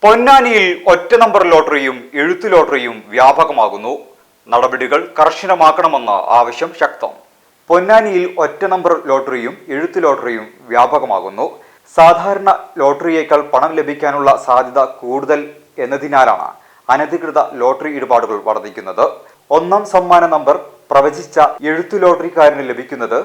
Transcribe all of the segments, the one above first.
പൊന്നാനിയിൽ ഒറ്റ നമ്പർ ലോട്ടറിയും എഴുത്തു ലോട്ടറിയും വ്യാപകമാകുന്നു. നടപടികൾ കർശനമാക്കണമെന്ന ആവശ്യം ശക്തം. പൊന്നാനിയിൽ ഒറ്റ നമ്പർ ലോട്ടറിയും എഴുത്തു ലോട്ടറിയും വ്യാപകമാകുന്നു. സാധാരണ ലോട്ടറിയേക്കാൾ പണം ലഭിക്കാനുള്ള സാധ്യത കൂടുതൽ എന്നതിനാലാണ് അനധികൃത ലോട്ടറി ഇടപാടുകൾ വർദ്ധിക്കുന്നത്. ഒന്നാം സമ്മാന നമ്പർ പ്രവചിച്ച എഴുത്തു ലോട്ടറിക്കാരന് ലഭിക്കുന്നത്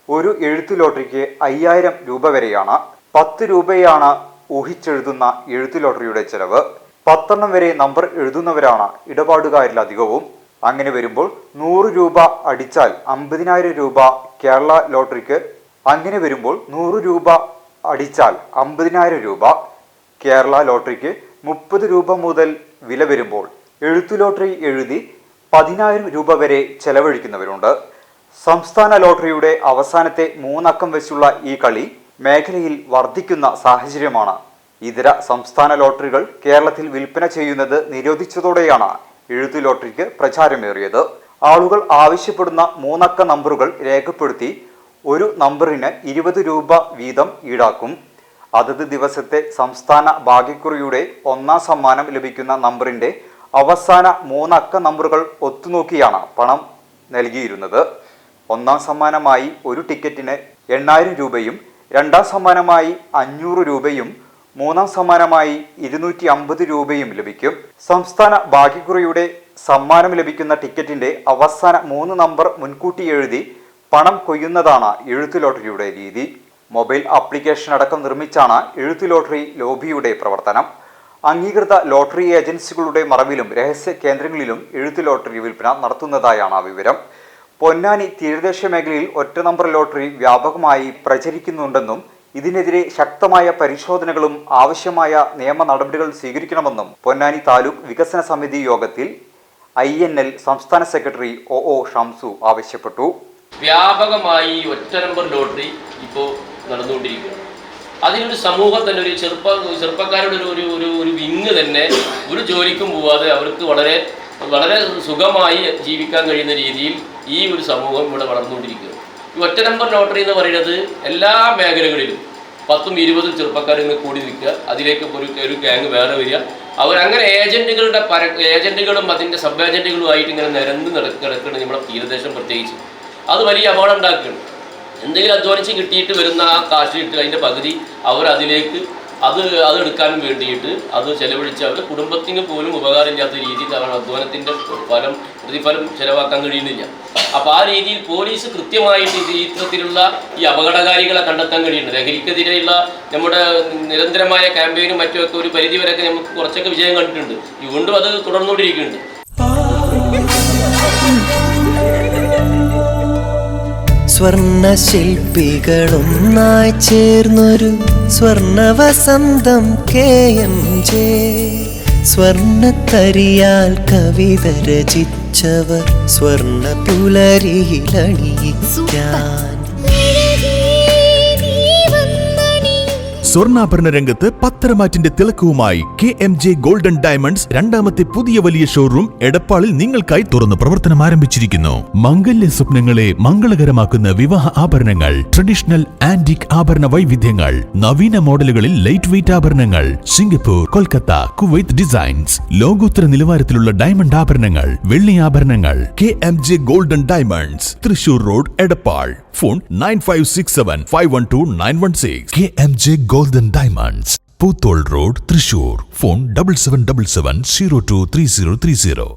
ഒരു എഴുത്തു ലോട്ടറിക്ക് 5000 രൂപ വരെയാണ്. 10 രൂപയാണ് ഊഹിച്ചെഴുതുന്ന എഴുത്തു ലോട്ടറിയുടെ ചെലവ്. 10 വരെ നമ്പർ എഴുതുന്നവരാണ് ഇടപാടുകാരിൽ അധികവും. അങ്ങനെ വരുമ്പോൾ 100 രൂപ അടിച്ചാൽ 50,000 രൂപ കേരള ലോട്ടറിക്ക്. അങ്ങനെ വരുമ്പോൾ 100 രൂപ അടിച്ചാൽ 50,000 രൂപ കേരള ലോട്ടറിക്ക്. 30 രൂപ മുതൽ വില വരുമ്പോൾ എഴുത്തു ലോട്ടറി എഴുതി 10,000 രൂപ വരെ ചെലവഴിക്കുന്നവരുണ്ട്. സംസ്ഥാന ലോട്ടറിയുടെ അവസാനത്തെ 3 അക്കം വെച്ചുള്ള ഈ കളി മേഖലയിൽ വർദ്ധിക്കുന്ന സാഹചര്യമാണ്. ഇതര സംസ്ഥാന ലോട്ടറികൾ കേരളത്തിൽ വിൽപ്പന ചെയ്യുന്നത് നിരോധിച്ചതോടെയാണ് എഴുത്തു ലോട്ടറിക്ക് പ്രചാരമേറിയത്. ആളുകൾ ആവശ്യപ്പെടുന്ന 3 അക്ക നമ്പറുകൾ രേഖപ്പെടുത്തി ഒരു നമ്പറിന് 20 രൂപ വീതം ഈടാക്കും. അതത് ദിവസത്തെ സംസ്ഥാന ഭാഗ്യക്കുറിയുടെ ഒന്നാം സമ്മാനം ലഭിക്കുന്ന നമ്പറിന്റെ അവസാന 3 അക്ക നമ്പറുകൾ ഒത്തുനോക്കിയാണ് പണം നൽകിയിരുന്നത്. ഒന്നാം സമ്മാനമായി ഒരു ടിക്കറ്റിന് 8000 രൂപയും, രണ്ടാം സമ്മാനമായി 500 രൂപയും, മൂന്നാം സമ്മാനമായി 250 രൂപയും ലഭിക്കും. സംസ്ഥാന ഭാഗ്യക്കുറിയുടെ സമ്മാനം ലഭിക്കുന്ന ടിക്കറ്റിന്റെ അവസാന 3 നമ്പർ മുൻകൂട്ടി എഴുതി പണം കൊയ്യുന്നതാണ് എഴുത്തു ലോട്ടറിയുടെ രീതി. മൊബൈൽ ആപ്ലിക്കേഷൻ അടക്കം നിർമ്മിച്ചാണ് എഴുത്തു ലോട്ടറി ലോബിയുടെ പ്രവർത്തനം. അംഗീകൃത ലോട്ടറി ഏജൻസികളുടെ മറവിലും രഹസ്യ കേന്ദ്രങ്ങളിലും എഴുത്തു ലോട്ടറി വിൽപ്പന നടത്തുന്നതായാണ് വിവരം. പൊന്നാനി തീരദേശ മേഖലയിൽ ഒറ്റ നമ്പർ ലോട്ടറി വ്യാപകമായി പ്രചരിക്കുന്നുണ്ടെന്നും ഇതിനെതിരെ ശക്തമായ പരിശോധനകളും ആവശ്യമായ നിയമ നടപടികൾ സ്വീകരിക്കണമെന്നും പൊന്നാനി താലൂക്ക് വികസന സമിതി യോഗത്തിൽ INL സംസ്ഥാന സെക്രട്ടറി OO ഷംസു ആവശ്യപ്പെട്ടു. വ്യാപകമായി ഒറ്റ നമ്പർ ലോട്ടറി ഇപ്പോൾ നടന്നുകൊണ്ടിരിക്കുകയാണ്. അതിനൊരു സമൂഹം തന്നെ, ഒരു ചെറുപ്പക്കാരുടെ ഒരു വിങ് തന്നെ ഒരു ജോലിക്കും പോവാതെ അവർക്ക് വളരെ വളരെ സുഖമായി ജീവിക്കാൻ കഴിയുന്ന രീതിയിൽ ഈ ഒരു സമൂഹം ഇവിടെ വളർന്നുകൊണ്ടിരിക്കുക. ഈ ഒറ്റ നമ്പർ ലോട്ടറി എന്ന് പറയുന്നത് എല്ലാ മേഖലകളിലും 10ഉം 20ഉം ചെറുപ്പക്കാർ ഇന്ന് കൂടി നിൽക്കുക. അതിലേക്ക് ഒരു ഗ്യാങ് വേറെ വരിക. അവരങ്ങനെ ഏജന്റുകളും അതിൻ്റെ സബ് ഏജന്റുകളുമായിട്ട് ഇങ്ങനെ നിരന്ന് കിടക്കണം നമ്മുടെ തീരദേശം. പ്രത്യേകിച്ച് അത് വലിയ അപകടം ഉണ്ടാക്കുകയാണ്. എന്തെങ്കിലും അധ്വാനിച്ച് കിട്ടിയിട്ട് വരുന്ന ആ കാശ് കിട്ടുക, അതിൻ്റെ പകുതി അവർ അതിലേക്ക് അതെടുക്കാനും വേണ്ടിയിട്ട് അത് ചെലവഴിച്ച് അവർ കുടുംബത്തിന് പോലും ഉപകാരമില്ലാത്ത രീതിയിൽ അവർ അധ്വാനത്തിൻ്റെ പ്രതിഫലം ചെലവാക്കാൻ കഴിയുന്നില്ല. അപ്പോൾ ആ രീതിയിൽ പോലീസ് കൃത്യമായിട്ട് ഇത്തരത്തിലുള്ള ഈ അപകടകാരികളെ കണ്ടെത്താൻ കഴിയുന്നുണ്ട്. ലഹരിക്കെതിരെയുള്ള നമ്മുടെ നിരന്തരമായ ക്യാമ്പയിനും മറ്റുമൊക്കെ ഒരു പരിധിവരെയൊക്കെ നമുക്ക് കുറച്ചൊക്കെ വിജയം കണ്ടിട്ടുണ്ട്. വീണ്ടും അത് തുടർന്നുകൊണ്ടിരിക്കുന്നുണ്ട്. സ്വർണ്ണ ശില്പികളൊന്നായി ചേർന്നൊരു സ്വർണ്ണ വസന്തം KMJ. സ്വർണ്ണത്തരിയാൽ കവിത രചിച്ചവർ സ്വർണ്ണ പുലരിയിലണിയിക്കാൻ. സ്വർണ്ണാഭരണ രംഗത്ത് പത്തരമാറ്റിന്റെ തിളക്കവുമായി KMJ ഗോൾഡൻ ഡയമണ്ട്സ് രണ്ടാമത്തെ പുതിയ വലിയ ഷോറൂം എടപ്പാളിൽ നിങ്ങൾക്കായി തുറന്ന് പ്രവർത്തനം ആരംഭിച്ചിരിക്കുന്നു. മംഗല്യ സ്വപ്നങ്ങളെ മംഗളകരമാക്കുന്ന വിവാഹ ആഭരണങ്ങൾ, ട്രഡീഷണൽ ആന്റിക് ആഭരണ വൈവിധ്യങ്ങൾ, നവീന മോഡലുകളിൽ ലൈറ്റ് വെയ്റ്റ് ആഭരണങ്ങൾ, സിംഗപ്പൂർ, കൊൽക്കത്ത, കുവൈത്ത് ഡിസൈൻസ്, ലോകോത്തര നിലവാരത്തിലുള്ള ഡയമണ്ട് ആഭരണങ്ങൾ, വെള്ളി ആഭരണങ്ങൾ. KMJ golden diamonds, Thrissur road, Edappal. Phone 9567512916. KMJ golden diamonds, Poothole road, Thrissur. Phone 7777023030.